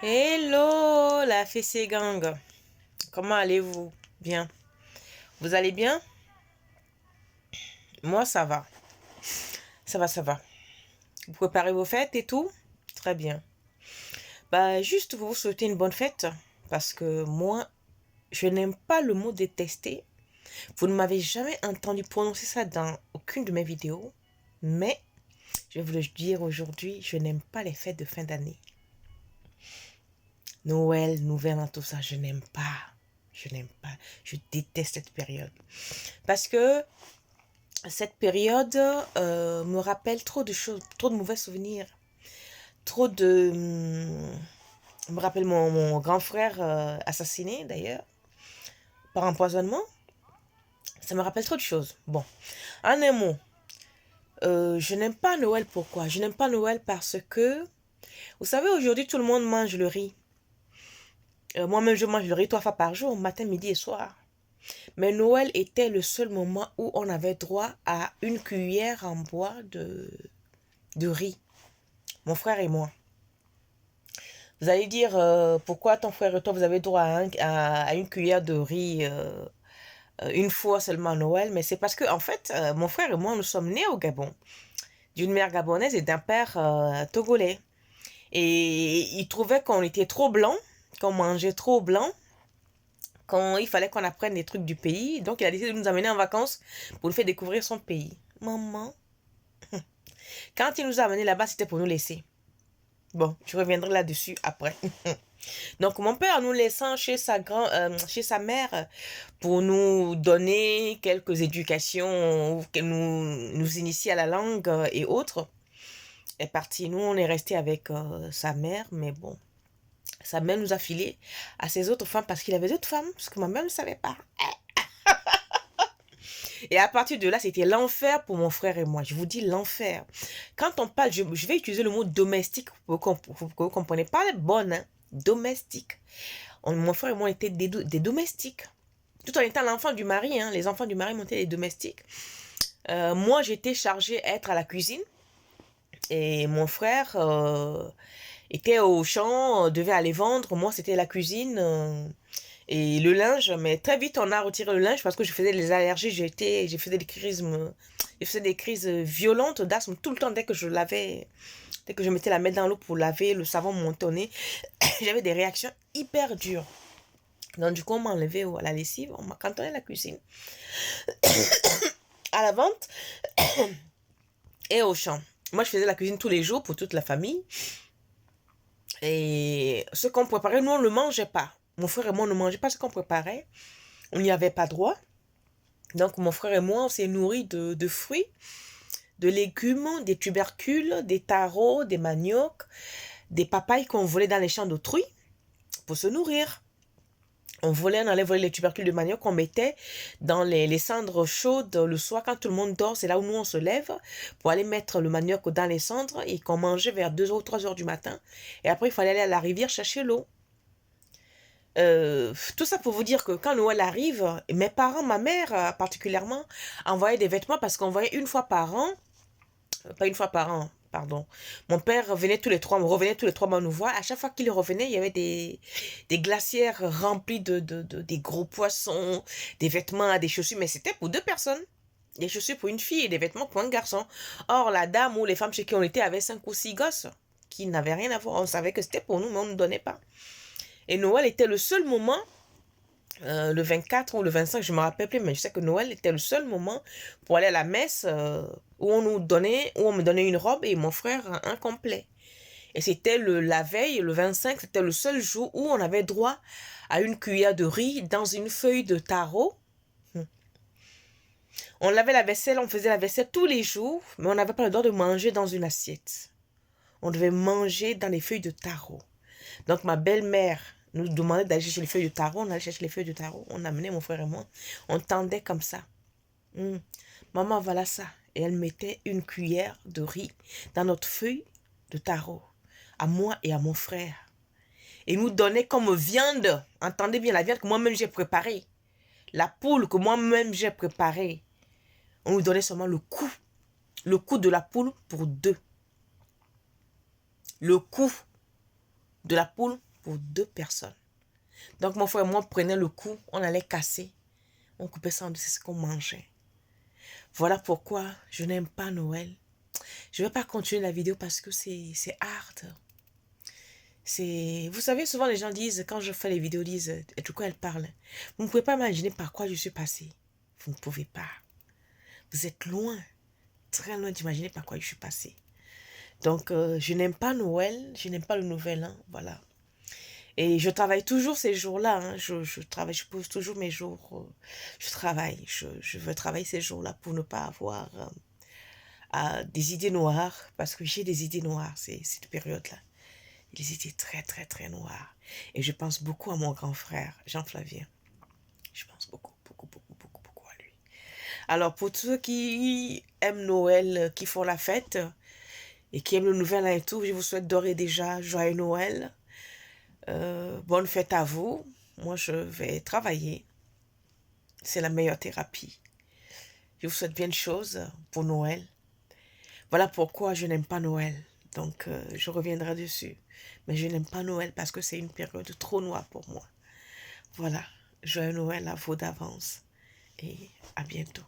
Hello, la fessée gang. Comment allez-vous? Bien. Vous allez bien? Moi, ça va. Ça va. Vous préparez vos fêtes et tout? Très bien. Bah, juste vous souhaiter une bonne fête. Parce que moi, je n'aime pas le mot détester. Vous ne m'avez jamais entendu prononcer ça dans aucune de mes vidéos. Mais, je vais vous le dire aujourd'hui, je n'aime pas les fêtes de fin d'année. Noël, Nouvel An, tout ça, je n'aime pas. Je n'aime pas. Je déteste cette période. Parce que cette période me rappelle trop de choses, trop de mauvais souvenirs. Trop de... me rappelle mon grand frère assassiné d'ailleurs, par empoisonnement. Ça me rappelle trop de choses. Bon, en un mot, je n'aime pas Noël. Pourquoi? Je n'aime pas Noël parce que, vous savez, aujourd'hui, tout le monde mange le riz. Moi-même, je mange le riz 3 fois par jour, matin, midi et soir. Mais Noël était le seul moment où on avait droit à une cuillère en bois de riz. Mon frère et moi. Vous allez dire, pourquoi ton frère et toi, vous avez droit à une cuillère de riz une fois seulement à Noël? Mais c'est parce que, en fait, mon frère et moi, nous sommes nés au Gabon, d'une mère gabonaise et d'un père togolais. Et il trouvait qu'on était trop blanc, qu'on mangeait trop blanc, quand il fallait qu'on apprenne les trucs du pays. Donc, il a décidé de nous amener en vacances pour nous faire découvrir son pays. Maman, quand il nous a amenés là-bas, c'était pour nous laisser. Bon, je reviendrai là-dessus après. Donc, mon père nous laissant chez sa mère pour nous donner quelques éducations, nous initier à la langue et autres, est parti. Nous, on est resté avec sa mère, mais bon, sa mère nous a filé à ses autres femmes parce qu'il avait d'autres femmes, parce que ma mère ne savait pas. Et à partir de là, c'était l'enfer pour mon frère et moi. Je vous dis l'enfer. Quand on parle, je vais utiliser le mot domestique pour que vous compreniez. Pas les bonnes, hein, domestique. Mon frère et moi, on était des domestiques. Tout en étant l'enfant du mari, hein, les enfants du mari montaient les domestiques. Moi, j'étais chargée d'être à la cuisine. Et mon frère était au champ, devait aller vendre. Moi, c'était la cuisine et le linge. Mais très vite, on a retiré le linge parce que je faisais des allergies. Je faisais des crises violentes d'asthme tout le temps dès que je lavais. Dès que je mettais la main dans l'eau pour laver, le savon montait au nez. J'avais des réactions hyper dures. Donc, du coup, on m'a enlevé à la lessive, on m'a cantonné à la cuisine, à la vente et au champ. Moi, je faisais la cuisine tous les jours pour toute la famille. Et ce qu'on préparait, nous, on ne le mangeait pas. Mon frère et moi, on ne mangeait pas ce qu'on préparait. On n'y avait pas droit. Donc, mon frère et moi, on s'est nourris de fruits, de légumes, des tubercules, des tarots, des maniocs, des papayes qu'on volait dans les champs d'autrui pour se nourrir. On allait voler les tubercules de manioc qu'on mettait dans les cendres chaudes le soir quand tout le monde dort. C'est là où nous on se lève pour aller mettre le manioc dans les cendres et qu'on mangeait vers 2h ou 3h du matin. Et après, il fallait aller à la rivière chercher l'eau. Tout ça pour vous dire que quand Noël arrive, mes parents, ma mère particulièrement, envoyaient des vêtements parce qu'on voyait une fois par an, pas une fois par an, pardon. Mon père revenait tous les 3 mois nous voir. À chaque fois qu'il revenait, il y avait des glacières remplies des gros poissons, des vêtements, des chaussures. Mais c'était pour 2 personnes. Des chaussures pour une fille et des vêtements pour un garçon. Or, la dame ou les femmes chez qui on était avaient 5 ou 6 gosses qui n'avaient rien à voir. On savait que c'était pour nous, mais on ne nous donnait pas. Et Noël était le seul moment le 24 ou le 25, je me rappelle plus, mais je sais que Noël était le seul moment pour aller à la messe où on me donnait une robe et mon frère un complet. Et c'était la veille, le 25, c'était le seul jour où on avait droit à une cuillère de riz dans une feuille de taro. On lavait la vaisselle, on faisait la vaisselle tous les jours, mais on n'avait pas le droit de manger dans une assiette. On devait manger dans les feuilles de taro. Donc ma belle-mère nous demandait d'aller chercher les feuilles de taro. On allait chercher les feuilles de taro. On amenait mon frère et moi. On tendait comme ça. Maman, voilà ça. Et elle mettait une cuillère de riz dans notre feuille de taro. À moi et à mon frère. Et nous donnait comme viande. Entendez bien la viande que moi-même j'ai préparée. La poule que moi-même j'ai préparée. On nous donnait seulement le cou. Le cou de la poule pour 2. Le cou de la poule pour 2 personnes. Donc, mon frère et moi, on prenait le coup, on allait casser, on coupait ça en deux, c'est ce qu'on mangeait. Voilà pourquoi je n'aime pas Noël. Je ne vais pas continuer la vidéo parce que c'est hard. Vous savez, souvent les gens disent, quand je fais les vidéos, disent, et du coup elles parlent. Vous ne pouvez pas imaginer par quoi je suis passée. Vous ne pouvez pas. Vous êtes loin, très loin d'imaginer par quoi je suis passée. Donc, je n'aime pas Noël, je n'aime pas le Nouvel An, voilà. Et je travaille toujours ces jours-là, hein. Je travaille, je pose toujours mes jours, je travaille, je veux travailler ces jours-là pour ne pas avoir des idées noires, parce que j'ai des idées noires, cette période-là. Des idées très, très, très noires. Et je pense beaucoup à mon grand frère, Jean-Flavien. Je pense beaucoup, beaucoup, beaucoup, beaucoup, beaucoup à lui. Alors, pour ceux qui aiment Noël, qui font la fête, et qui aiment le Nouvel An et tout, je vous souhaite d'ores et déjà joyeux Noël. Bonne fête à vous. Moi, je vais travailler. C'est la meilleure thérapie. Je vous souhaite bien de choses pour Noël. Voilà pourquoi je n'aime pas Noël. Donc, je reviendrai dessus. Mais je n'aime pas Noël parce que c'est une période trop noire pour moi. Voilà. Joyeux Noël à vous d'avance. Et à bientôt.